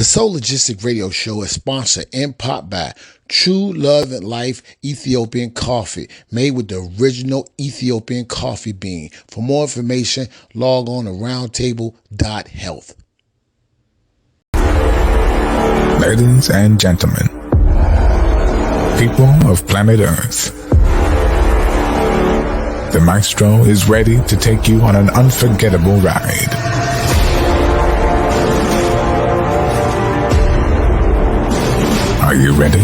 The Soul Logistic Radio Show is sponsored in part by True Love and Life Ethiopian Coffee, made with the original Ethiopian coffee bean. For more information, log on to roundtable.health. Ladies and gentlemen, people of planet Earth, the maestro is ready to take you on an unforgettable ride. Are you ready?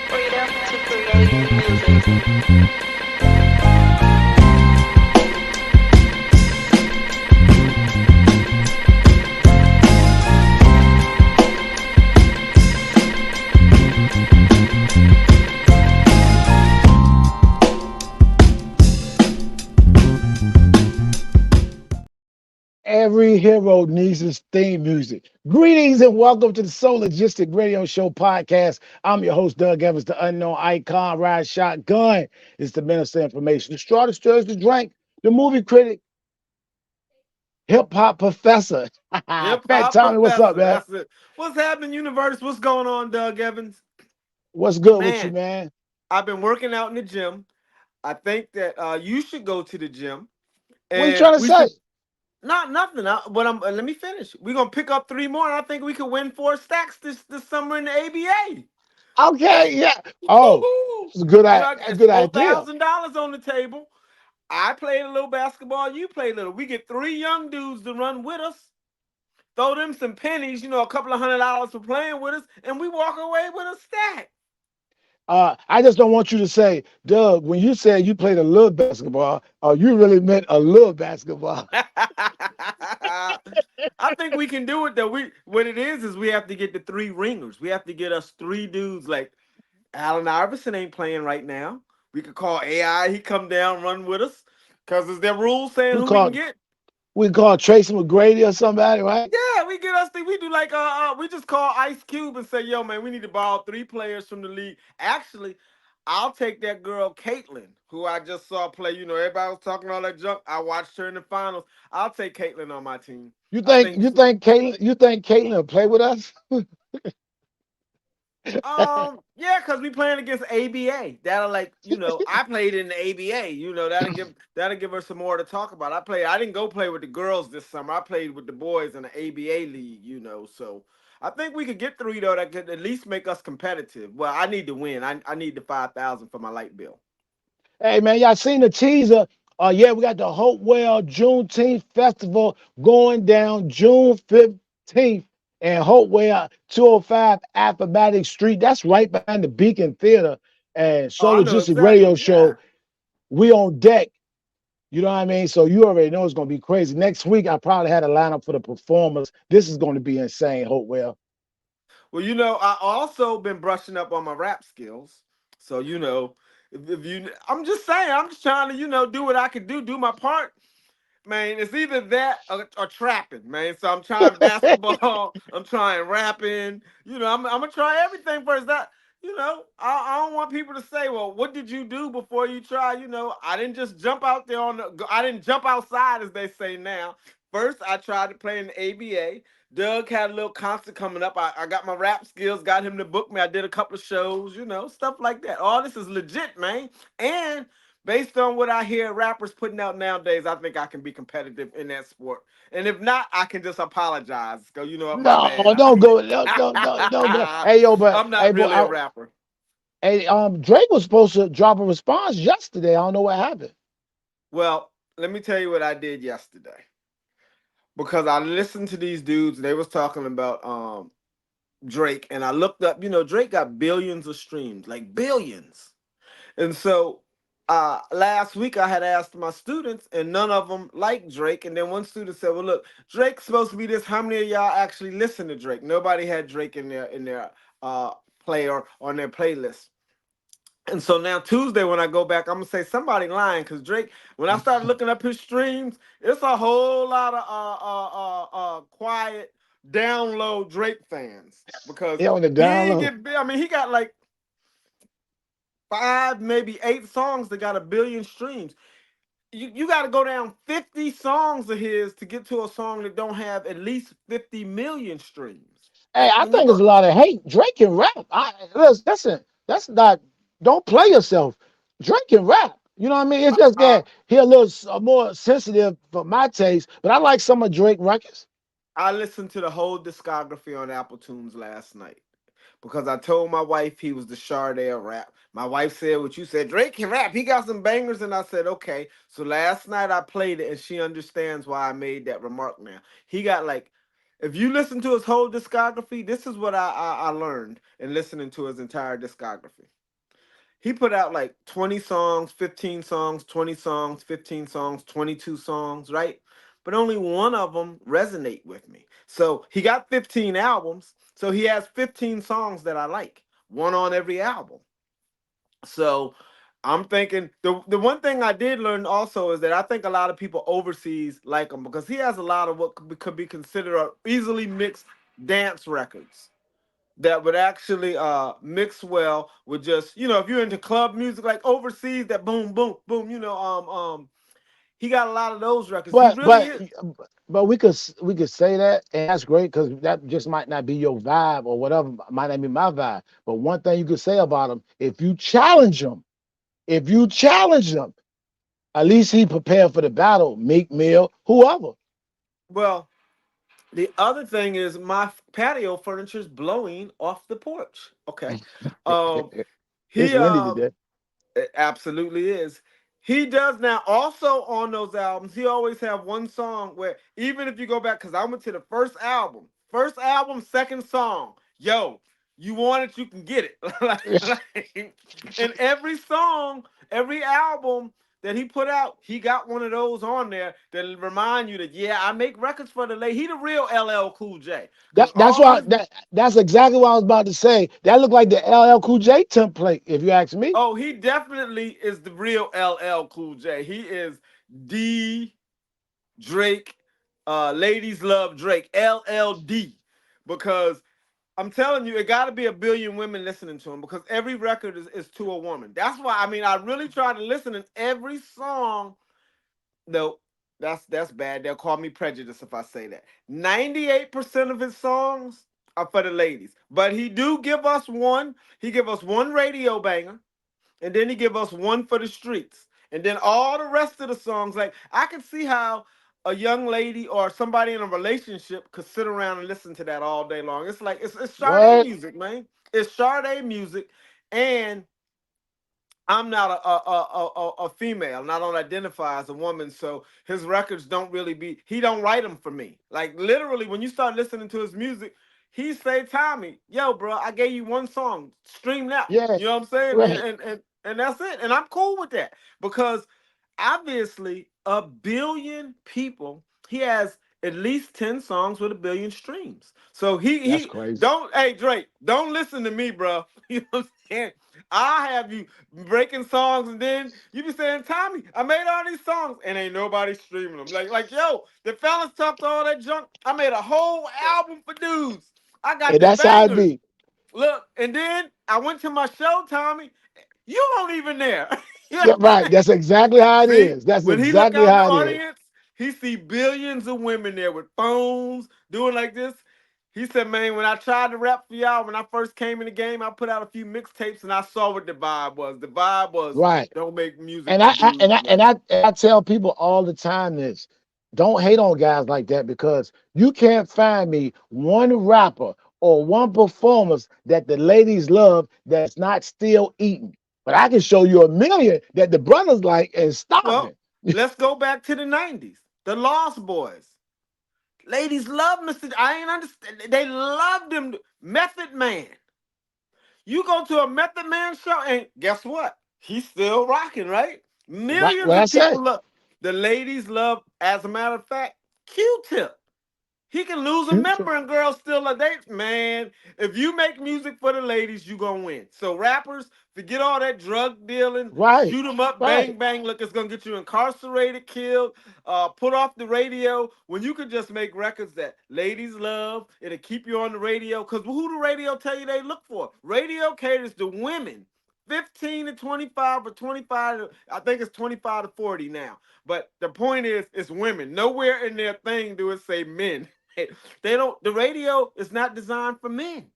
Freedom to create music. Every hero needs his theme music. Greetings and welcome to the Soul Logistic Radio Show podcast. I'm your host, Doug Evans, the unknown icon, ride shotgun. It's the minister of information, the straw that stirs the drink, the movie critic, hip hop professor. Hip Fat hop Tommy, what's up, professor. man? That's it. What's happening, universe? What's going on, Doug Evans? What's good with you, Man, man? I've been working out in the gym. I think that you should go to the gym, What you and trying to we say? should not nothing. But I'm. Let me finish. We're gonna pick up 3 more, and I think we could win 4 stacks this summer in the ABA. Okay, yeah. Oh, Woo-hoo! it's a good, a It's good four idea. thousand dollars on the table. I played a little basketball. You played a little. We get 3 young dudes to run with us. Throw them some pennies, a couple of $100 for playing with us, and we walk away with a stack. I just don't want you to say, Doug, when you said you played a little basketball, you really meant a little basketball. I think we can do it though. What it is we have to get the 3 ringers. We have to get us 3 dudes. Like Allen Iverson ain't playing right now. We could call AI. He come down, run with us. Cause is there rules saying We who we can call get? Tracy McGrady or somebody, right? Yeah, we get us. We do like we just call Ice Cube and say, "Yo, man, we need to borrow 3 players from the league." Actually, I'll take that girl Caitlin, who I just saw play. Everybody was talking all that junk. I watched her in the finals. I'll take Caitlin on my team. You I think think you think Caitlin will play with us? yeah, because we playing against ABA. That'll I played in the ABA. That'll give her some more to talk about. I didn't go play with the girls this summer. I played with the boys in the ABA league. So I think we could get 3 though that could at least make us competitive. Well, I need to win. I need the 5,000 for my light bill. Hey man, y'all seen the teaser? Yeah, we got the Hopewell Juneteenth Festival going down June 15th in Hopewell, 205 Appomattox Street. That's right behind the Beacon Theater. And Oh, Soul I know Logistic Radio exactly. Yeah. Show, we on deck. You know what I mean? So you already know it's gonna be crazy. Next week, I probably had a lineup for the performers. This is gonna be insane, Hopewell. Well, I also been brushing up on my rap skills. So, if I'm just saying, I'm just trying to, do what I can do my part. Man, it's either that or trapping, man. So I'm trying basketball, I'm trying rapping. I'm gonna try everything first. I don't want people to say, "Well, what did you do before you try?" I didn't just jump out there I didn't jump outside, as they say now. First, I tried to play in the ABA. Doug had a little concert coming up. I got my rap skills, got him to book me. I did a couple of shows, stuff like that. All this is legit, man. And based on what I hear rappers putting out nowadays, I think I can be competitive in that sport. And if not, I can just apologize. Go, you know what, my No, bad. don't go, don't go. Hey yo, but I'm hey not boy, really a rapper. hey, Drake was supposed to drop a response yesterday. I don't know what happened. Well, let me tell you what I did yesterday. Because I listened to these dudes, they was talking about Drake, and I looked up, Drake got billions of streams, like billions. And so last week I had asked my students, and none of them liked Drake. And then one student said, "Well, look, Drake's supposed to be this. How many of y'all actually listen to Drake?" Nobody had Drake in their player on their playlist. And so now Tuesday when I go back, I'm gonna say somebody lying because Drake. When I started looking up his streams, it's a whole lot of quiet download Drake fans because Yeah, on the he ain't download. get. I mean, he got like 5, maybe 8 songs that got a billion streams. you got to go down 50 songs of his to get to a song that don't have at least 50 million streams. Hey, I And you think it's go, a lot of hate. Drake can rap. Listen, that's not. Don't play yourself. Drake can rap. You know what I mean? It's just I, that he a little more sensitive for my taste. But I like some of Drake records. I listened to the whole discography on Apple Tunes last night because I told my wife he was the Sade of rap. My wife said what you said. Drake can rap. He got some bangers, and I said okay. So last night I played it, and she understands why I made that remark. Now he got like, if you listen to his whole discography, this is what I learned in listening to his entire discography. He put out like 20 songs, 15 songs, 20 songs, 15 songs, 22 songs, right? But only one of them resonate with me. So he got 15 albums. So he has 15 songs that I like, one on every album. So I'm thinking the one thing I did learn also is that I think a lot of people overseas like him because he has a lot of what could be considered easily mixed dance records that would actually mix well with just, if you're into club music like overseas, that boom boom boom, he got a lot of those records. He But really but is. but we could say that, and that's great because that just might not be your vibe or whatever. Might not be my vibe. But one thing you could say about him, if you challenge him, at least he prepared for the battle. Meek Mill, whoever. Well, the other thing is my patio furniture is blowing off the porch. Okay. um It's he windy today. It absolutely is. He does now. Also on those albums, he always have one song where even if you go back, because I went to the first album, second song, yo, you want it, you can get it. And every song, every album that he put out, he got one of those on there that remind you that yeah, I make records for the late. He the real LL Cool J, because That's all why his that's exactly what I was about to say. That looked like the LL Cool J template, if you ask me. oh, he definitely is the real LL Cool J. He is D Drake. Ladies love Drake. LLD. Because I'm telling you, it got to be a billion women listening to him because every record is to a woman. That's why I mean I really try to listen in every song. No, that's bad. They'll call me prejudiced if I say that. 98% of his songs are for the ladies, but he do give us one. He give us one radio banger, and then he give us one for the streets, and then all the rest of the songs. Like I can see how a young lady or somebody in a relationship could sit around and listen to that all day long. It's like it's Sade What? music, man. It's Sade music, and I'm not a female, and I don't identify as a woman, so his records don't really be. He don't write them for me. Like literally, when you start listening to his music, he say, "Tommy, yo, bro, I gave you one song, stream that one." Yeah, You know what I'm saying? And right. and and, and that's it. And I'm cool with that because obviously a billion people. He has at least 10 songs with a billion streams. So That's he crazy. don't. Hey Drake, don't listen to me, bro. You know what I'm saying? I have you breaking songs, and then you be saying, Tommy, I made all these songs, and ain't nobody streaming them. Like, yo, the fellas talked all that junk. I made a whole album for dudes. I got And the that's how it bangers. be. Look, and then I went to my show, Tommy. You weren't even there. You know Yeah, what I'm right. saying? That's exactly how it See, is. That's when he look exactly out in the how it is. audience, he see billions of women there with phones doing like this. He said, "Man, when I tried to rap for y'all, when I first came in the game, I put out a few mixtapes and I saw what the vibe was. The vibe was Right. don't make music And for I dudes, and man." I and I tell people all the time this: don't hate on guys like that because you can't find me one rapper or one performance that the ladies love that's not still eating. But I can show you a million that the brothers like and Well, stopping. let's go back to the '90s. The Lost Boys. Ladies love Mr. I ain't understand. They loved him. Method Man. You go to a Method Man show, and guess what? He's still rocking, right? Right? Millions What I of people say? love. The ladies love, as a matter of fact, Q-Tip. He can lose a Future. member and girls still a date. Man, if you make music for the ladies, you gonna win. So rappers, forget all that drug dealing, Right. shoot 'em up, Right. bang bang. Look, it's gonna get you incarcerated, killed, put off the radio. When you could just make records that ladies love, it'll keep you on the radio. Cause who the radio tell you they look for? Radio caters to women 15 to 25 or 25 to, I think it's 25 to 40 now. But the point is, it's women. Nowhere in their thing do it say men. They don't, the radio is not designed for men.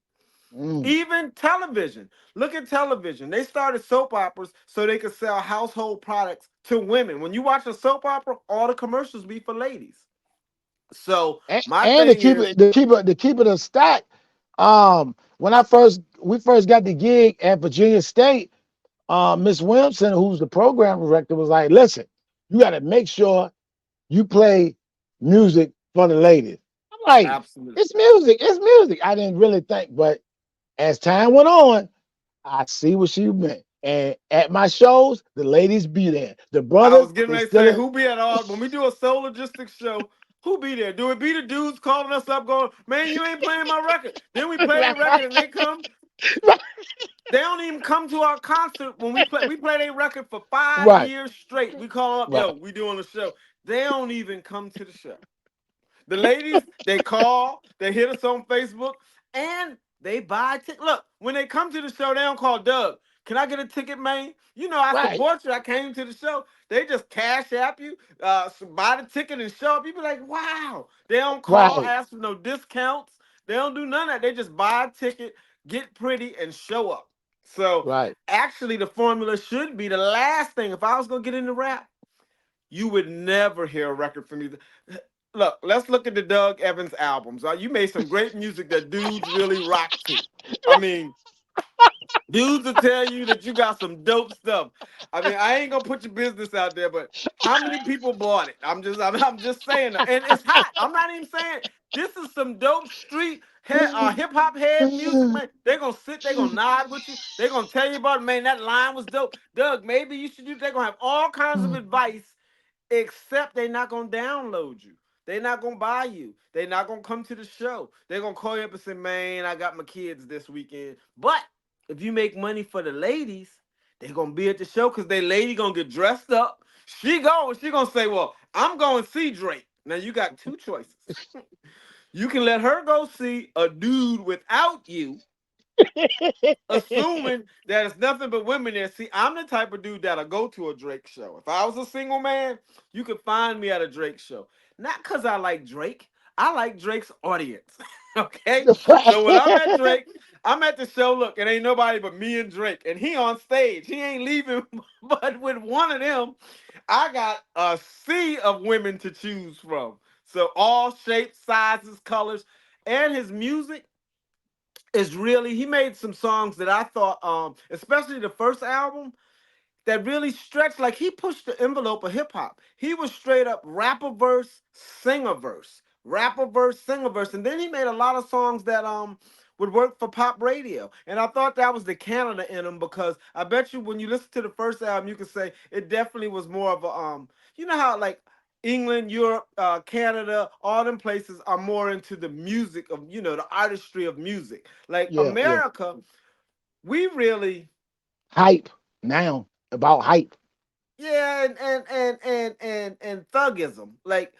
Mm. Even television. Look at television. They started soap operas so they could sell household products to women. When you watch a soap opera, all the commercials be for ladies. So my And to thing keep is, it, to keep it a stack. When we first got the gig at Virginia State, Miss Williamson, who's the program director, was like, "Listen, you got to make sure you play music for the ladies." I'm like, absolutely. "It's music, it's music." I didn't really think, but as time went on, I see what she meant. And at my shows, the ladies be there. The I brothers, was getting they ready to still say, in. who be at all when we do a soul logistics show? Who be there? Do it be the dudes calling us up, going, "Man, you ain't playing my record"? Then we play their record, and they come. They don't even come to our concert when we play. We play their record for five Right, years straight. We call up, right, yo, we doing a show. They don't even come to the show. The ladies, they call, they hit us on Facebook, and they buy tickets. Look, when they come to the show, they don't call Doug. Can I get a ticket, man? You know, I right, support you. I came to the show. They just cash app you, so buy the ticket and show up. You be like, wow. They don't call, right, ask for no discounts. They don't do none of that. They just buy a ticket, get pretty, and show up. So right. actually, the formula should be the last thing. If I was gonna get into rap, you would never hear a record from me. Look, let's look at the Doug Evans albums. You made some great music that dudes really rock to. I mean, dudes will tell you that you got some dope stuff. I mean, I ain't gonna put your business out there, but how many people bought it? I'm just saying, and it's hot. I'm not even saying this is some dope street hip hop head music, man. They're gonna sit, they're gonna nod with you, they're gonna tell you about it, man. That line was dope, Doug. Maybe you should do. They're gonna have all kinds of advice, except they're not gonna download you. They're not gonna buy you. They're not gonna come to the show. They're gonna call you up and say, "Man, I got my kids this weekend." But if you make money for the ladies, they're gonna be at the show because they lady gonna get dressed up. She gonna say, "Well, I'm going to see Drake." Now you got two choices. You can let her go see a dude without you, assuming that it's nothing but women there. See, I'm the type of dude that'll go to a Drake show. If I was a single man, you could find me at a Drake show. Not because I like Drake. I like Drake's audience. Okay? So when I'm at Drake, I'm at the show. Look, it ain't nobody but me and Drake. And he on stage. He ain't leaving. But with one of them, I got a sea of women to choose from. So all shapes, sizes, colors, and his music is really, he made some songs that I thought, especially the first album, that really stretched. Like, he pushed the envelope of hip hop. He was straight up rapper verse, singer verse, rapper verse, singer verse, and then he made a lot of songs that would work for pop radio. And I thought that was the Canada in him, because I bet you when you listen to the first album, you could say it definitely was more of a you know how like England, Europe, Canada, all them places are more into the music of, the artistry of music. Like Yeah, yeah. America, we really, Hype now about hype. yeah, and thuggism. Like,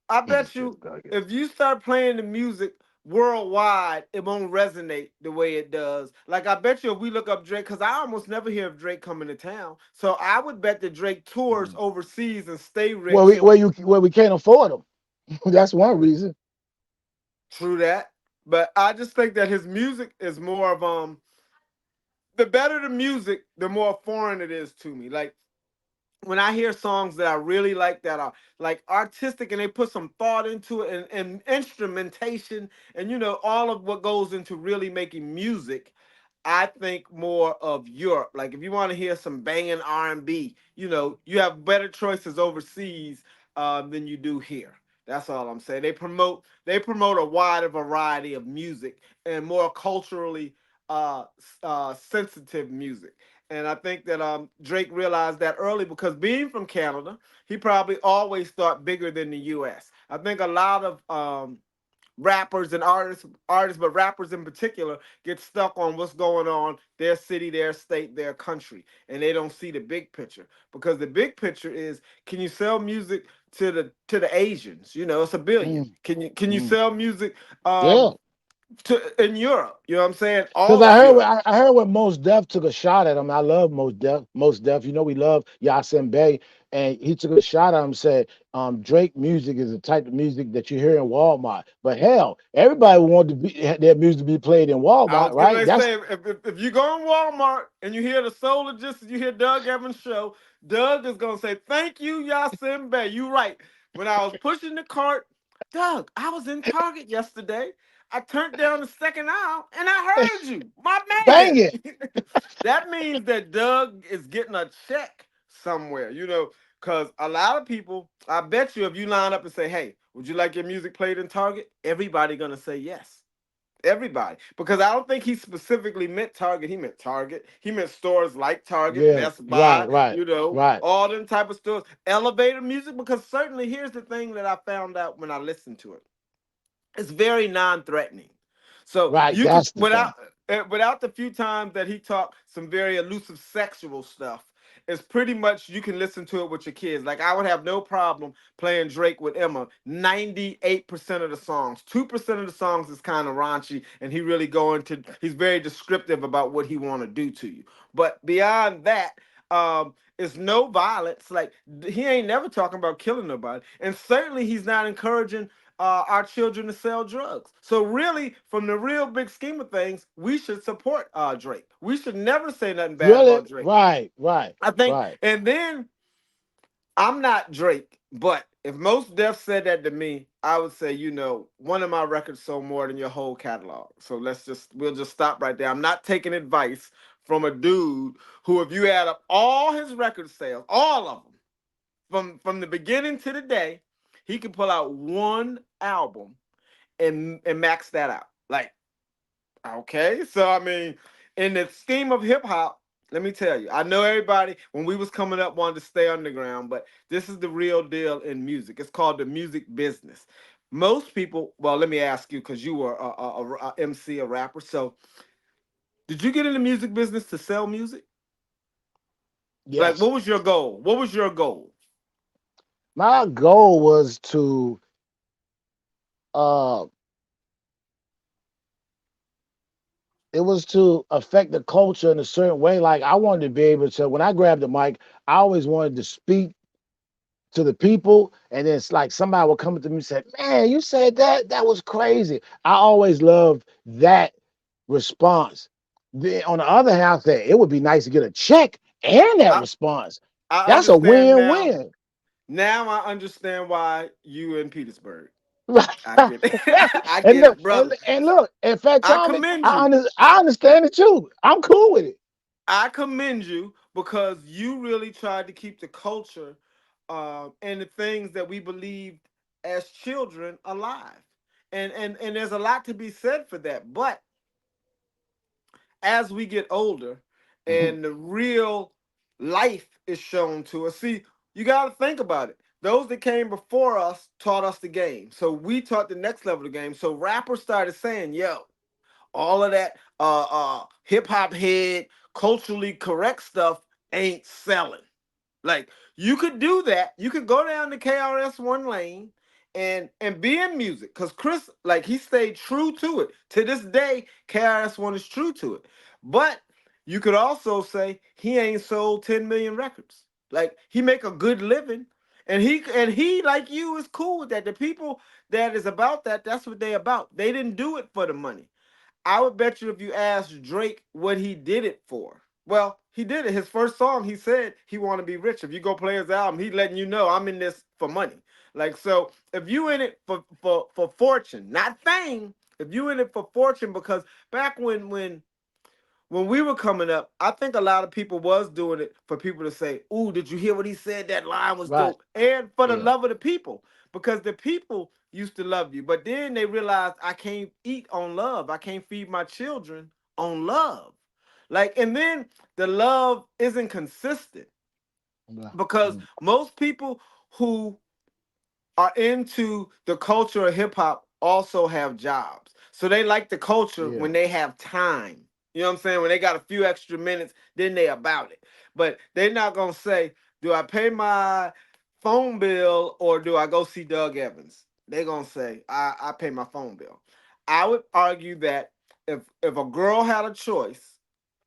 I bet Shit, you dog, yeah. if you start playing the music worldwide, it won't resonate the way it does. Like, I bet you if we look up Drake, because I almost never hear of Drake coming to town. So I would bet that Drake tours Mm. overseas and stay Where rich. we can't afford them. That's one reason. True that. But I just think that his music is more of the better the music, the more foreign it is to me. Like, when I hear songs that I really like, that are like artistic and they put some thought into it, and instrumentation, and all of what goes into really making music, I think more of Europe. Like, if you want to hear some banging R&B, you have better choices overseas than you do here. That's all I'm saying. They promote a wider variety of music and more culturally sensitive music. And I think that Drake realized that early, because being from Canada, he probably always thought bigger than the U.S. I think a lot of rappers and artists, but rappers in particular, get stuck on what's going on their city, their state, their country, and they don't see the big picture. Because the big picture is, can you sell music to the Asians? It's a billion. Mm, Can you mm. sell music um Yeah. in Europe. You know what I'm saying? Because All of Europe. I heard when Most Def took a shot at him. I love Most Def. Most Def. You know we love Yasin Bey, and he took a shot at him. Said Drake music is the type of music that you hear in Walmart. But hell, everybody wanted to be their music to be played in I Walmart, was getting right? ready to That's say, if you go in Walmart and you hear the Soul Logistics, you hear Doug Evans show, Doug is gonna say, "Thank you, Yasin Bey." You right. When I was pushing the cart, Doug, I was in Target yesterday. I turned down the second aisle and I heard you, my bang man. it. That means that Doug is getting a check somewhere, because a lot of people, I bet you, if you line up and say, "Hey, would you like your music played in Target?" Everybody gonna say yes. Everybody, because I don't think he specifically meant Target. He meant Target. He meant stores like Target, Yeah, Best right, Buy, right, right. all them type of stores. Elevator music, because certainly here's the thing that I found out when I listened to it. It's very non-threatening. So Right, you could, that's the thing. without the few times that he talked some very elusive sexual stuff, it's pretty much you can listen to it with your kids. Like I would have no problem playing Drake with Emma. 98% of the songs, 2% of the songs is kind of raunchy, and he's very descriptive about what he want to do to you. But beyond that, it's no violence. Like he ain't never talking about killing nobody, and certainly he's not encouraging our children to sell drugs. So really, from the real big scheme of things, we should support Drake. We should never say nothing bad Really, about Drake. right, right, I think, right. and then I'm not Drake, but if most Def said that to me, I would say, one of my records sold more than your whole catalog. So we'll just stop right there. I'm not taking advice from a dude who, if you add up all his record sales, all of them, from the beginning to the day, he can pull out one album and max that out. Like, okay, so I mean, in the scheme of hip hop, let me tell you, I know everybody when we was coming up wanted to stay underground, but this is the real deal in music. It's called the music business. Most people, well, let me ask you, because you were a MC, a rapper. So, did you get in the music business to sell music? Like, Yes. what was your goal? What was your goal? My goal was to uh it was to affect the culture in a certain way. Like I wanted to be able to, when I grabbed the mic, I always wanted to speak to the people, and then it's like somebody would come up to me and say, "Man, you said that? That was crazy." I always loved that response. On the other hand, I said it would be nice to get a check and that I response. I That's a understand now. win-win. Now I understand why you in Petersburg. Right. I get it. I and get look, it, brother. and look, in fact, I Tommy, commend you. I understand it too. I'm cool with it. I commend you because you really tried to keep the culture and the things that we believed as children alive. And there's a lot to be said for that. But as we get older Mhm. and the real life is shown to us, see, you got to think about it. Those that came before us taught us the game. So we taught the next level of the game. So rappers started saying, yo, all of that hip hop head, culturally correct stuff ain't selling. Like you could do that. You could go down the KRS One lane and be in music. Cause Chris, like he stayed true to it. To this day, KRS One is true to it. But you could also say he ain't sold 10 million records. Like he make a good living. And he like you is cool with that. The people that is about that, that's what they about. They didn't do it for the money. I would bet you if you asked Drake what he did it for. Well, he did it. His first song, he said he want to be rich. If you go play his album, he letting you know I'm in this for money. Like so, if you in it for fortune, not fame. If you in it for fortune, because back when we were coming up, I think a lot of people was doing it for people to say, "Ooh, did you hear what he said? That line was Right. dope." And for the Yeah. love of the people, because the people used to love you. But then they realized I can't eat on love. I can't feed my children on love. Like, and then the love isn't consistent Right. because Mm. most people who are into the culture of hip hop also have jobs. So they like the culture Yeah. when they have time. You know what I'm saying? When they got a few extra minutes, then they about it. But they're not gonna say, do I pay my phone bill or do I go see Doug Evans? They're gonna say, I pay my phone bill. I would argue that if a girl had a choice,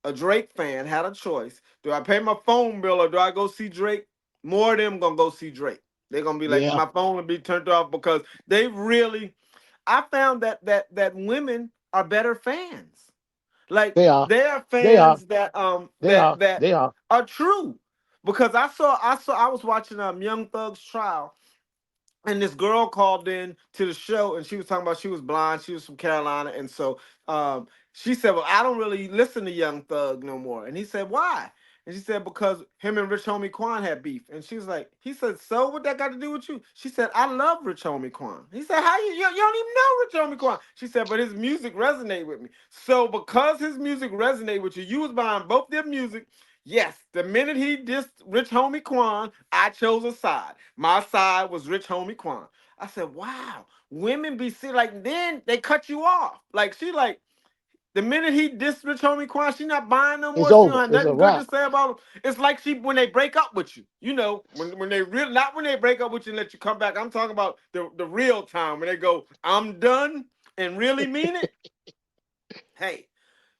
a Drake fan had a choice, do I pay my phone bill or do I go see Drake? More of them gonna go see Drake. They're gonna be like, Yeah, my phone will be turned off because they really. I found that women are better fans. Like they are. they are They are. fans that They are. that They are. are true. Because I was watching Young Thug's trial, and this girl called in to the show and she was talking about she was blind, she was from Carolina, and so she said, well, I don't really listen to Young Thug no more. And he said, why? And she said, because him and Rich Homie Quan had beef. And she was like, he said, so what that got to do with you? She said, I love Rich Homie Quan. He said, how you don't even know Rich Homie Quan? She said, but his music resonate with me. So because his music resonate with you, you was buying both their music. Yes, the minute he dissed Rich Homie Quan, I chose a side. My side was Rich Homie Quan. I said, wow, women be see like then they cut you off. Like she like the minute he dissed Rich Homie Quan, she not buying no It's more. She don't over. have It's a nothing good to wrap. say about him. It's like she when they break up with you. You know, when they real not when they break up with you and let you come back. I'm talking about the real time when they go, I'm done and really mean it. Hey,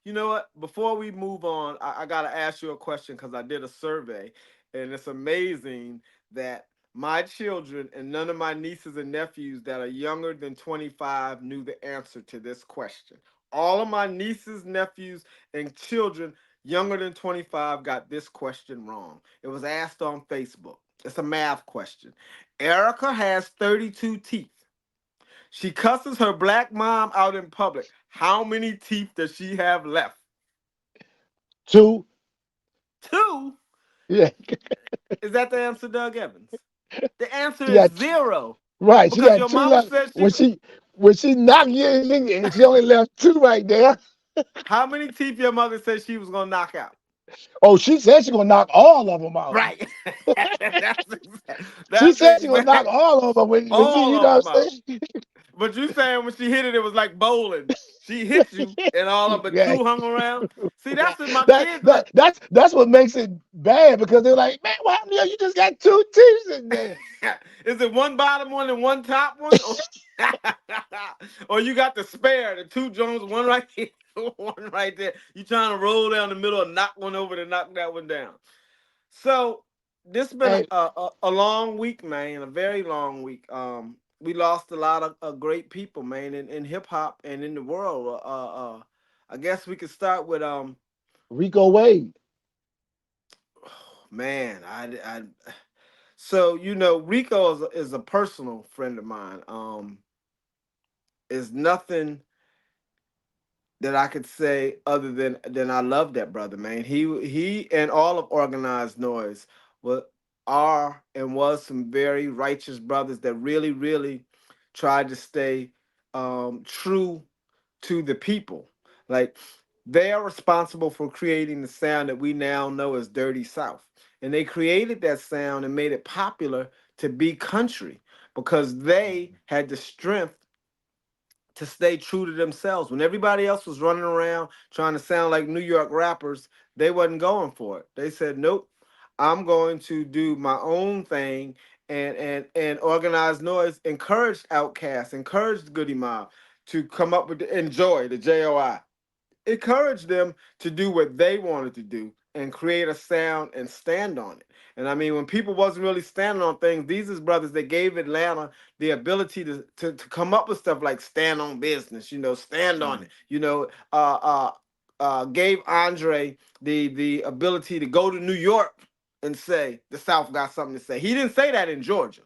you know what? Before we move on, I got to ask you a question because I did a survey, and it's amazing that my children and none of my nieces and nephews that are younger than 25 knew the answer to this question. All of my nieces, nephews, and children younger than 25 got this question wrong. It was asked on Facebook. It's a math question. Erica has 32 teeth. She cusses her black mom out in public. How many teeth does she have left? Two. Two? Yeah. Is that the answer, Doug Evans? The answer She is got zero. right. She Because got your two mama left. said she. When she knocked you in, and she only left two right there. How many teeth your mother said she was gonna knock out? Oh, she said she gonna knock all of them out. Right. She That's said she gonna knock exact. all of them. When she, All you of know what them I'm out. saying? But you saying when she hit it, it was like bowling. She hit you, and all of but Yeah. two hung around. See, Right. that's what my That kids that look. that's what makes it bad because they're like, man, what happened to you? You just got two teeth in there. Is it one bottom one and one top one? Or, or you got the spare, the two Jones, one right here, one right there. You trying to roll down the middle and knock one over to knock that one down. So this been Hey, a long week, man, a very long week. We lost a lot of great people, man, in hip hop and in the world. I guess we could start with Rico Wade. man, I so you know Rico is a personal friend of mine. Is nothing that I could say other than I love that brother, man. He and all of Organized Noise were are and was some very righteous brothers that really tried to stay true to the people. Like they are responsible for creating the sound that we now know as Dirty South. And they created that sound and made it popular to be country because they had the strength to stay true to themselves. When everybody else was running around trying to sound like New York rappers, they wasn't going for it. They said, "Nope, I'm going to do my own thing." And Organized Noise encouraged Outkast, encouraged Goody Mob to come up with the Enjoy, the JOI, encourage them to do what they wanted to do and create a sound and stand on it. And I mean, when people wasn't really standing on things, these is brothers that gave Atlanta the ability to come up with stuff like stand on business, stand on it, gave Andre the ability to go to New York and say the South got something to say. He didn't say that in Georgia.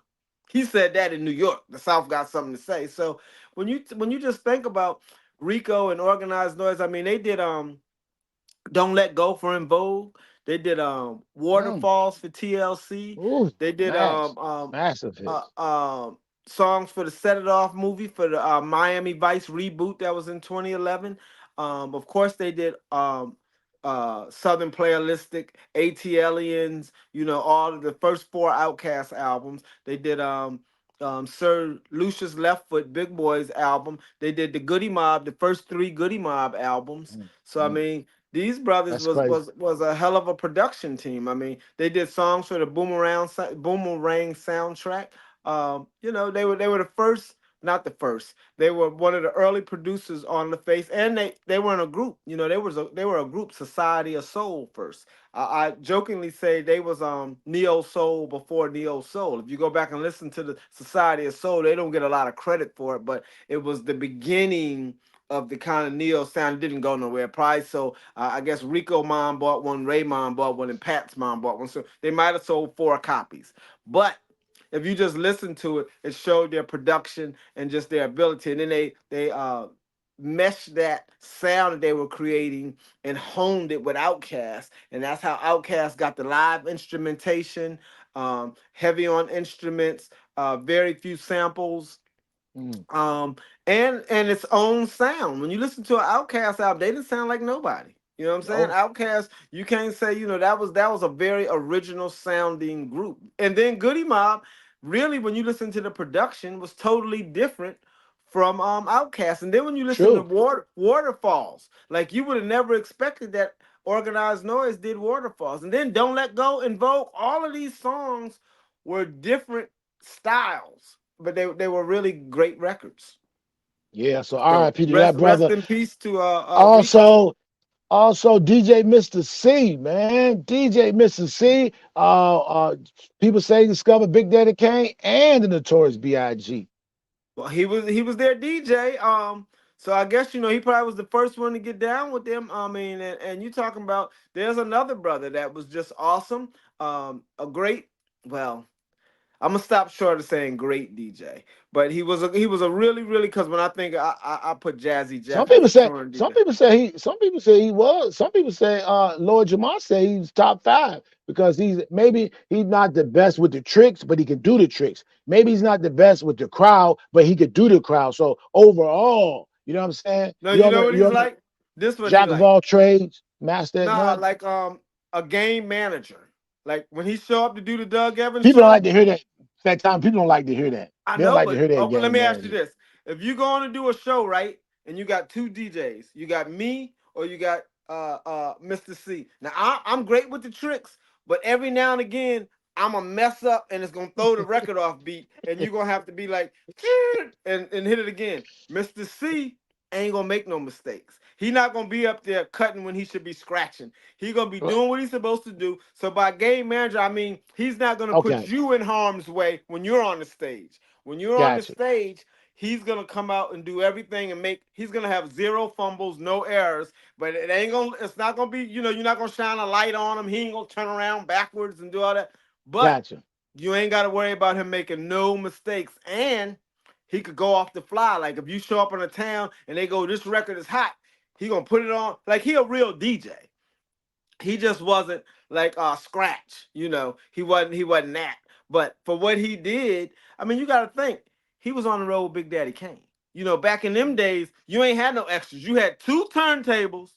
He said that in New York. The South got something to say. So when you just think about Rico and Organized Noise. I mean, they did Don't Let Go for In Vogue. They did Mm. Waterfalls for TLC. Ooh, They did massive uh, hits. songs for the Set It Off movie for the Miami Vice reboot that was in 2011. Of course, they did Southern Playalistic, ATLians, all of the first four Outkast albums. They did Sir Lucius Left Foot, Big Boy's album. They did the Goody Mob, the first three Goody Mob albums. Mm, So I mm. mean, these brothers That's was crazy. was was a hell of a production team. I mean, they did songs for the Boomerang soundtrack. They were the first not the first. They were one of the early producers on the face, and they were in a group. You know, they were a group, Society of Soul first. I jokingly say they was neo soul before neo soul. If you go back and listen to the Society of Soul, they don't get a lot of credit for it, but it was the beginning of the kind of neo sound. It didn't go nowhere. Probably so. I guess Rico mom bought one, Ray mom bought one, and Pat's mom bought one. So they might have sold 4 copies, but if you just listen to it, it showed their production and just their ability. And then they meshed that sound that they were creating and honed it with Outkast. And that's how Outkast got the live instrumentation, heavy on instruments, very few samples, Mm. um, and its own sound. When you listen to an Outkast album, they didn't sound like nobody. You know what I'm saying? No, Outkast, you can't say, that was a very original sounding group. And then Goody Mob, really, when you listen to the production, was totally different from Outkast. And then when you listen to true. Waterfalls, like you would have never expected that Organized Noise did Waterfalls. And then Don't Let Go, Invoke, all of these songs were different styles, but they were really great records. Yeah, so So R.I.P. to rest that rest brother. in peace to Rico. Also, also DJ Mr. C, man. DJ Mr. C. People say he discovered Big Daddy Kane and the Notorious B.I.G. Well, he was their DJ. So I guess he probably was the first one to get down with them. I mean, and you talking about there's another brother that was just awesome. A great, well, I'm gonna stop short of saying great DJ, but he was a really really, because when I think I put Jazzy Some Jeff as people a say, touring some DJ. people say he, some people say he was. Some people say, Lord Jamar say he's top 5 because maybe he's not the best with the tricks, but he can do the tricks. Maybe he's not the best with the crowd, but he could do the crowd. So overall, you know what I'm saying? No, you know what You he's on the like. This what he jack of like. all trades, master at Nah, none. like a game manager. Like when he show up to do the Doug Evans People don't like show. to hear that. That time, people don't like to hear that. I They don't know, like to but hear that okay, let game me ask you manager. this: if you going to do a show, right, and you got 2 DJs, you got me or you got Mr. C. Now I'm great with the tricks, but every now and again I'm a mess up and it's gonna throw the record off beat, and you're gonna have to be like and hit it again. Mr. C ain't gonna make no mistakes. He not gonna be up there cutting when he should be scratching. He gonna be doing what he's supposed to do. So by game manager, I mean he's not gonna put Okay, you in harm's way when you're on the stage. When you're on the gotcha, stage, he's gonna come out and do everything and make. He's gonna have zero fumbles, no errors. But it ain't gonna. It's not gonna be. You're not gonna shine a light on him. He ain't gonna turn around backwards and do all that. But gotcha. you ain't got to worry about him making no mistakes. And he could go off the fly. Like if you show up in a town and they go, "This record is hot," he gonna put it on. Like he a real DJ. He just wasn't like Scratch, he wasn't that. But for what he did, I mean, you got to think he was on the road with Big Daddy Kane. Back in them days, you ain't had no extras. You had 2 turntables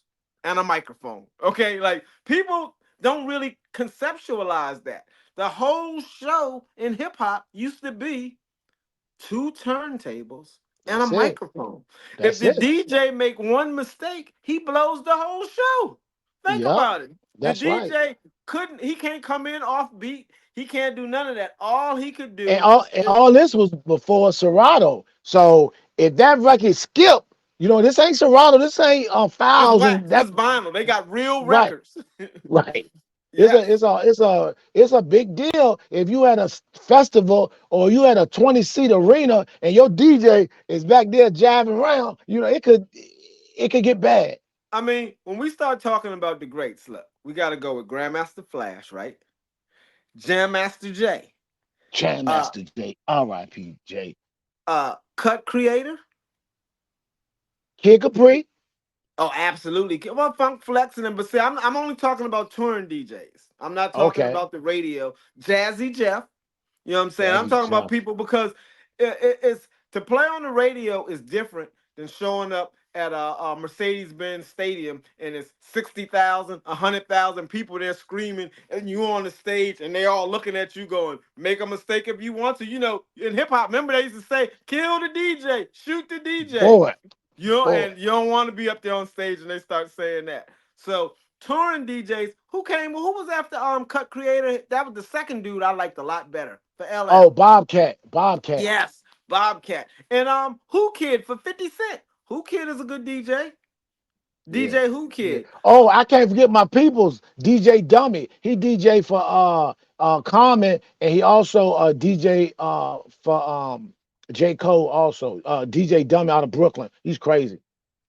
and a microphone. Okay, like people don't really conceptualize that. The whole show in hip hop used to be 2 turntables and a That's it. microphone. If That's the it. DJ make one mistake, he blows the whole show. Think Yep, about it. The that's right. DJ he can't come in off beat. He can't do none of that. All he could And do all is this was before Serato. So if that record skip, this ain't Serato, this ain't this files and wax, that this vinyl. They got real right, records. right. It's a Yes. it's a it's a it's a big deal if you had a festival or you had a 20-seat arena and your DJ is back there jiving around, it could get bad. I mean, when we start talking about the greats, look, we got to go with Grandmaster Flash, right? Jam Master Jay, Chan uh, Master J, R.I.P. J. Cut Creator. Kid Capri. Oh, absolutely. Well, Funk Flex and them, but see, I'm only talking about touring DJs. I'm not talking Okay. about the radio. Jazzy Jeff. You know what I'm saying? I'm Jazzy talking about Jeff. people because it's to play on the radio is different than showing up at a Mercedes-Benz Stadium and it's 60,000, 100,000 people there screaming, and you on the stage and they all looking at you going, "Make a mistake if you want to." In hip hop, remember they used to say, "Kill the DJ, shoot the DJ." Boy, boy. And you don't want to be up there on stage and they start saying that. So touring DJs, who was after Cut Creator? That was the second dude I liked a lot better for Oh, LL. Bobcat. Bobcat. Yes. Bobcat. And Who Kid for 50 Cent. Who Kid is a good DJ. Yeah. DJ Who Yeah. Kid. Oh, I can't forget my peoples, DJ Dummy. He DJ for Common, and he also DJ for J. Cole also. DJ Dummy out of Brooklyn. He's crazy.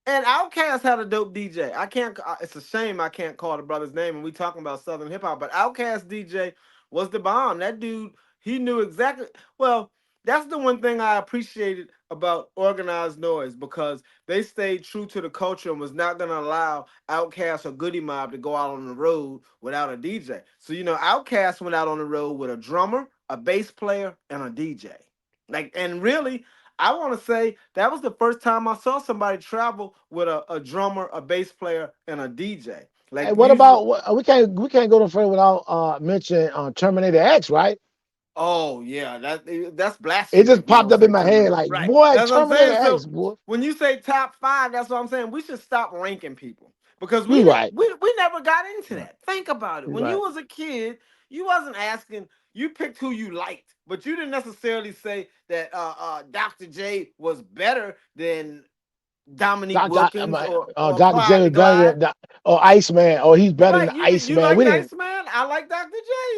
And Outkast had a dope DJ. I can't. It's a shame I can't call the brother's name. And we talking about Southern hip hop, but Outkast DJ was the bomb. That dude, he knew exactly. Well, that's the one thing I appreciated about Organized Noise because they stayed true to the culture and was not gonna allow Outkast or Goody Mob to go out on the road without a DJ. So Outkast went out on the road with a drummer, a bass player, and a DJ. And really, I want to say that was the first time I saw somebody travel with a drummer, a bass player, and a DJ. Hey, Like what usually, about we can't go no further without mentioning Terminator X, right? oh yeah, that's It blasphemy just if we popped don't up in say my head Terminator. like, Right. boy, That's what I'm Terminator saying. X, So boy. when you say top five, that's what I'm saying. We should stop ranking people because we You didn't right. we never got into Right. that. Think about it. You When you right. was a kid, you wasn't asking. You picked who you liked, but you didn't necessarily say that Dr. J was better than Dominique Wilkins or Dr. J Clyde the was better Glide. than Iceman, or he's better than Right, you Iceman. like We didn't. Iceman? I like Dr. J.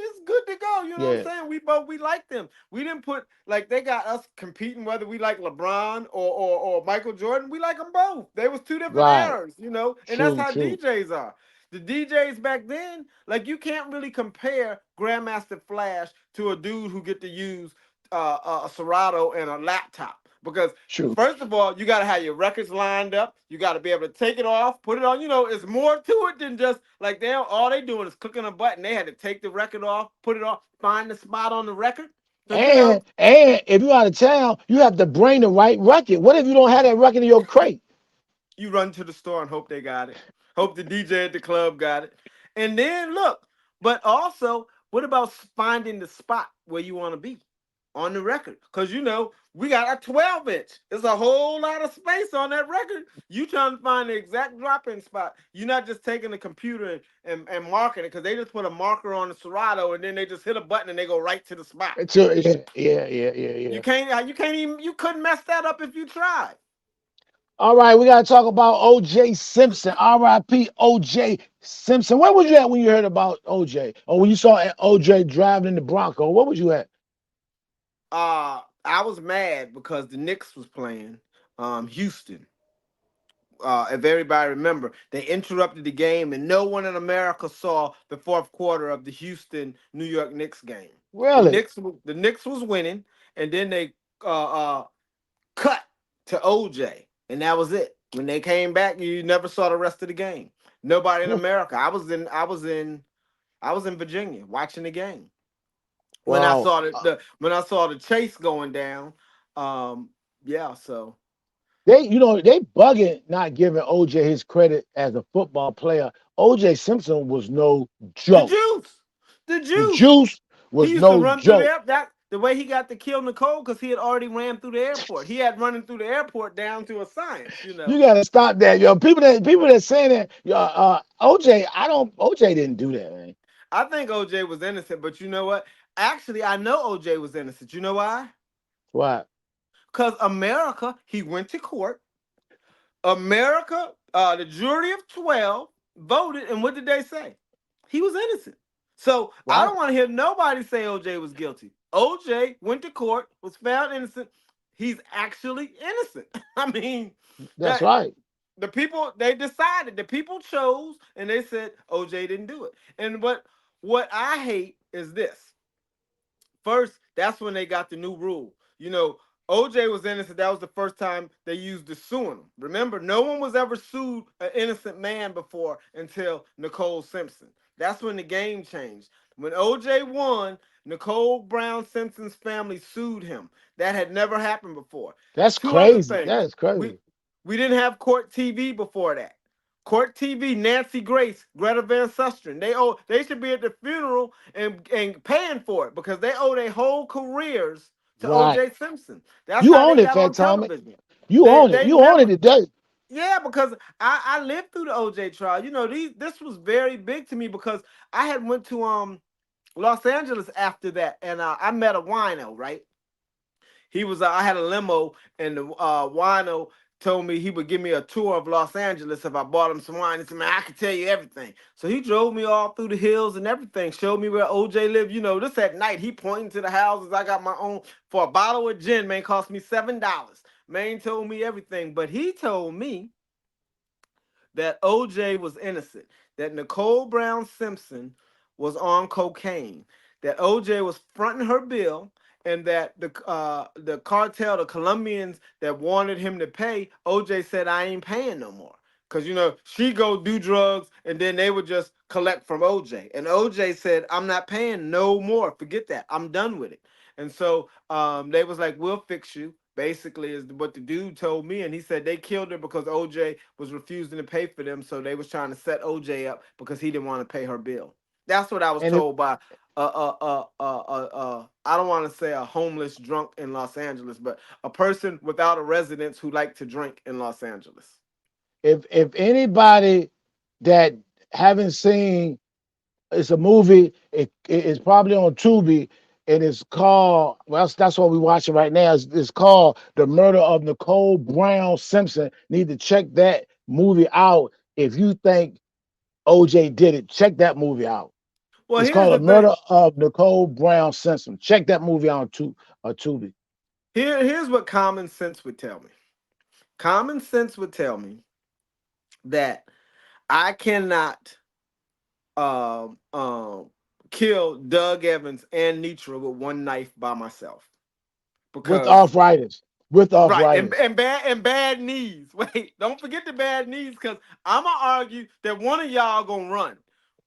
It's good to go. You know what I'm Yeah. saying? We like them. We didn't put like they got us competing whether we like LeBron or Michael Jordan. We like them both. They was two different Right. eras, and that's True. how True. DJs are. The DJs back then, like you can't really compare Grandmaster Flash to a dude who get to use a Serato and a laptop because True. first of all, you got to have your records lined up. You got to be able to take it off, put it on. It's more to it than just like all they doing is clicking a button. They had to take the record off, put it off, find the spot on the record. Because And if you're out of town, you have to bring the right record. What if you don't have that record in your crate? you run to the store and hope they got it. Hope the DJ at the club got it. And then look, but also, what about finding the spot where you want to be on the record? Because we got a 12-inch. There's a whole lot of space on that record. You trying to find the exact drop-in spot. You're not just taking the computer and marking it because they just put a marker on the Serato and then they just hit a button and they go right to the spot. You couldn't mess that up if you tried. All right, we gotta talk about O.J. Simpson. R.I.P. O.J. Simpson. Where was you at when you heard about O.J. or when you saw O.J. driving in the Bronco? What was you at? I was mad because the Knicks was playing Houston. If everybody remember, they interrupted the game and no one in America saw the fourth quarter of the Houston New York Knicks game. The Really? Knicks the Knicks was winning, and then they cut to OJ, and that was it. When they came back, you never saw the rest of the game. Nobody in America. I was in Virginia watching the game when I Wow. saw when I saw the chase going down. Yeah, so They bugging not giving OJ his credit as a football player. OJ Simpson was no the joke. juice, the The juice. juice He was used to no run through joke. the way he got to kill Nicole because he had already ran through the airport. He had running through the airport down to a science. You gotta stop that, yo. People that saying that, OJ, I don't. OJ didn't do that, man. I think OJ was innocent, but you know what? Actually, I know OJ was innocent. You know why? Why? Because America, he went to court. America, the jury of 12 voted, and what did they say? He was innocent. So I Right. don't want to hear nobody say OJ was guilty. OJ went to court, was found innocent. He's actually innocent. I mean, That's that right. the people they decided, the people chose, and they said OJ didn't do it. And what I hate is this. First, that's when they got the new rule. OJ was innocent. That was the first time they used the suing him. Remember, no one was ever sued an innocent man before until Nicole Simpson. That's when the game changed. When OJ won, Nicole Brown Simpson's family sued him. That had never happened before. That's Two other crazy. That things. is We crazy. we didn't have court TV before that. Court TV, Nancy Grace, Greta Van Susteren. They should be at the funeral and paying for it because they owe their whole careers to Right. OJ Simpson. That's You how own they it, got Fat on Tommy. television. You They own it. they You own it never today. yeah, because I lived through the OJ trial. This was very big to me because I had went to Los Angeles after that and I met a wino, right? He was I had a limo, and the wino told me he would give me a tour of Los Angeles if I bought him some wine. He said, "Man, I can tell you everything." So he drove me all through the hills and everything, showed me where OJ lived. You know, this at night. He pointing to the houses. I got my own for a bottle of gin. Man, cost me $7. Man told me everything, but he told me that OJ was innocent, that Nicole Brown Simpson was on cocaine, that OJ was fronting her bill, and that the cartel, the Colombians that wanted him to pay, OJ said, "I ain't paying no more." Cause she go do drugs and then they would just collect from OJ. And OJ said, "I'm not paying no more. Forget that. I'm done with it." And so they was like, "We'll fix you." Basically, is what the dude told me, and he said they killed her because OJ was refusing to pay for them, so they was trying to set OJ up because he didn't want to pay her bill. That's what I was And it, told by I don't want to say a homeless drunk in Los Angeles, but a person without a residence who liked to drink in Los Angeles. if anybody that haven't seen, it's a movie. It's probably on Tubi, and it's called. Well, that's what we're watching right now. It's called The Murder of Nicole Brown Simpson. Need to check that movie out if you think OJ did it. Check that movie out. Well, It's here's called the The Murder thing. of Nicole Brown Simpson. Check that movie out on Tubi. Here's what common sense would tell me. Common sense would tell me that I cannot um, um, kill Doug Evans and Nitra with one knife by myself With because arthritis. With right arthritis. and bad knees. Wait, don't forget the bad knees because I'm gonna argue that one of y'all gonna run.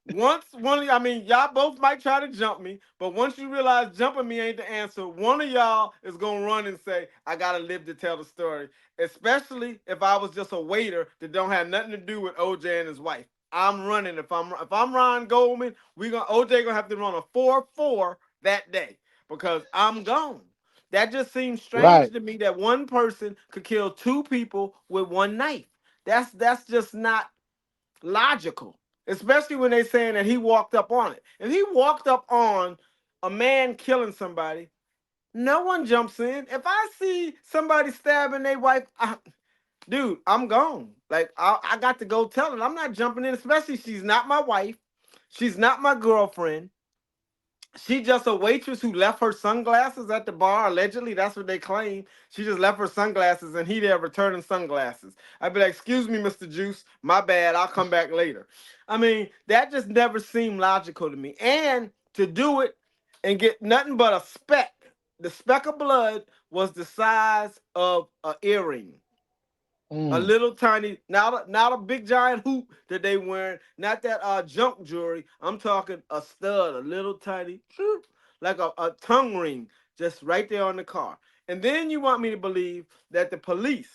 Once one of I mean y'all both might try to jump me, but once you realize jumping me ain't the answer, one of y'all is gonna run and say, "I gotta live to tell the story." Especially if I was just a waiter that don't have nothing to do with OJ and his wife. I'm running. If I'm Ron Goldman, OJ gonna have to run a 4-4 that day because I'm gone. That just seems strange Right. to me that one person could kill two people with one knife. That's just not logical, especially when they saying that he walked up on it. If he walked up on a man killing somebody, no one jumps in. If I see somebody stabbing their wife, dude, I'm gone. Like I got to go tell it. I'm not jumping in, especially she's not my wife, she's not my girlfriend. She just a waitress who left her sunglasses at the bar. Allegedly, that's what they claim. She just left her sunglasses, and he there returning sunglasses. I'd be like, "Excuse me, Mr. Juice, my bad. I'll come back later." I mean, that just never seemed logical to me. And to do it and get nothing but a speck. The speck of blood was the size of an earring. A Mm. little tiny, not a big giant hoop that they wearing, not that junk jewelry. I'm talking a stud, a little tiny, like a tongue ring, just right there on the car. And then you want me to believe that the police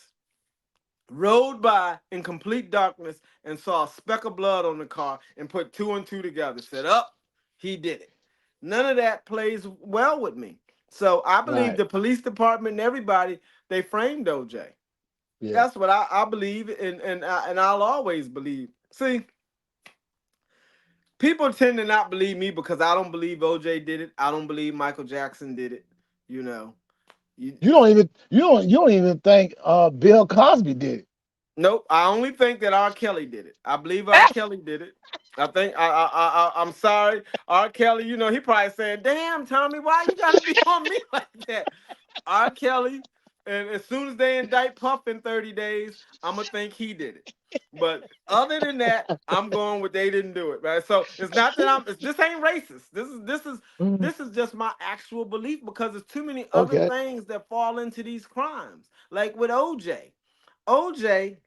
rode by in complete darkness and saw a speck of blood on the car and put two and two together, said, "Up, he did it." None of that plays well with me. So I believe Right. the police department and everybody, they framed OJ. Yeah. That's what I believe, and I'll always believe. See, people tend to not believe me because I don't believe OJ did it. I don't believe Michael Jackson did it. You know, you, You don't even think Bill Cosby did it. nope. I only think that R. Kelly did it. I believe R. Kelly did it. I think I'm sorry, R. Kelly. He probably said, "Damn, Tommy, why you gotta be on me like that?" R. Kelly, and as soon as they indict Puff in 30 days, I'm gonna think he did it. But other than that, I'm going with they didn't do it, right? So it's not that this ain't racist. Mm. This is just my actual belief because there's too many other Okay. things that fall into these crimes. Like with OJ. OJ,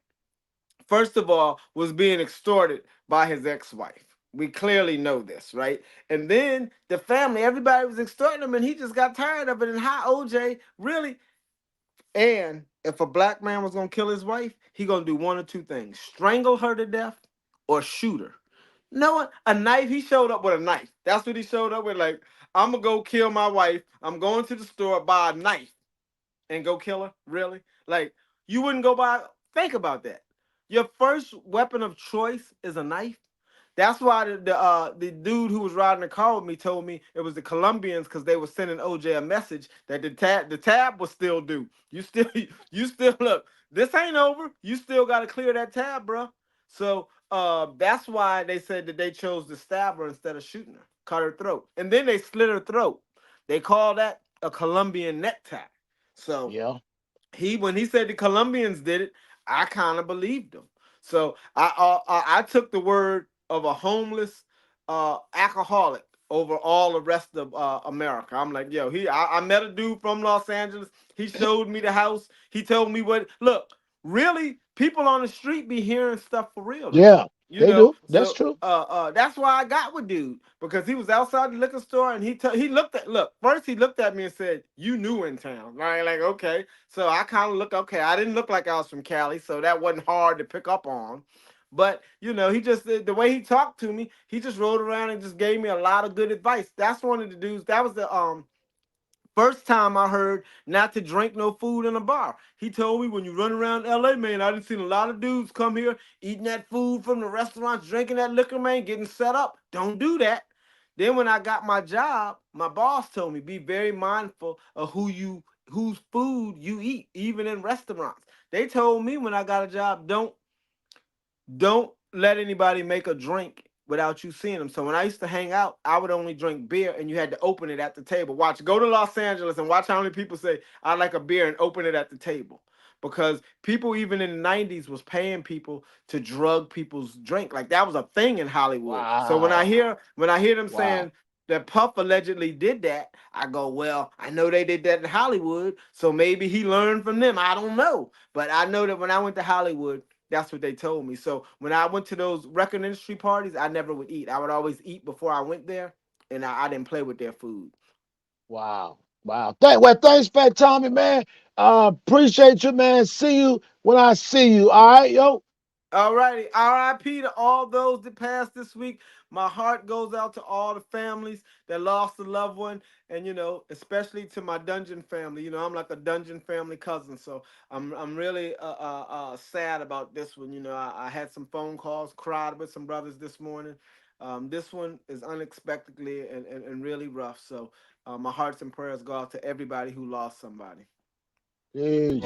first of all, was being extorted by his ex-wife. We clearly know this, right? And then the family, everybody was extorting him, and he just got tired of it. And how OJ really and if a black man was gonna kill his wife, he gonna do one or two things: strangle her to death or shoot her. No one, a knife. He showed up with a knife. That's what he showed up with. Like, I'm gonna go kill my wife. I'm going to the store, buy a knife, and go kill her. Really? Like, you wouldn't go buy. Think about that. Your first weapon of choice is a knife. That's why the dude who was riding the car with me told me it was the Colombians because they were sending OJ a message that the tab was still due. You still you still look. This ain't over. You still got to clear that tab, bro. So that's why they said that they chose to stab her instead of shooting her, cut her throat, and then they slit her throat. They call that a Colombian necktie. So Yeah. he when he said the Colombians did it, I kind of believed him. So I took the word of a homeless alcoholic over all the rest of America. I'm like, yo, I met a dude from Los Angeles. He showed me the house. He told me what. Look, really, people on the street be hearing stuff for real though. Yeah, You they know, do. That's so true. that's why I got with dude because he was outside the liquor store and he looked at look first he looked at me and said you new in town right like okay so I kind of look okay I didn't look like I was from Cali so that wasn't hard to pick up on, but you know he just the way he talked to me he just rode around and just gave me a lot of good advice. That's one of the dudes that was the first time I heard not to drink no food in a bar. He told me when you run around LA, man, I done seen a lot of dudes come here eating that food from the restaurants, drinking that liquor, man, getting set up. Don't do that. Then when I got my job, my boss told me be very mindful of whose food you eat, even in restaurants. They told me when I got a job, don't let anybody make a drink without you seeing them. So when I used to hang out, I would only drink beer and you had to open it at the table. Watch, go to Los Angeles and watch how many people say, I like a beer and open it at the table. Because people even in the 90s was paying people to drug people's drink. Like that was a thing in Hollywood. So Wow. when I hear them Wow. saying that Puff allegedly did that, I go, well, I know they did that in Hollywood, so maybe he learned from them. I don't know. But I know that when I went to Hollywood, that's what they told me. So when I went to those record industry parties, I never would eat. I would always eat before I went there, and I didn't play with their food. Wow. Wow. Well, thanks, Fat Tommy, man. Appreciate you, man. See you when I see you. All right, yo. All righty. R.I.P. to all those that passed this week. My heart goes out to all the families that lost a loved one. And, especially to my dungeon family. I'm like a dungeon family cousin. So I'm really sad about this one. I had some phone calls, cried with some brothers this morning. This one is unexpectedly and really rough. So my hearts and prayers go out to everybody who lost somebody. Peace.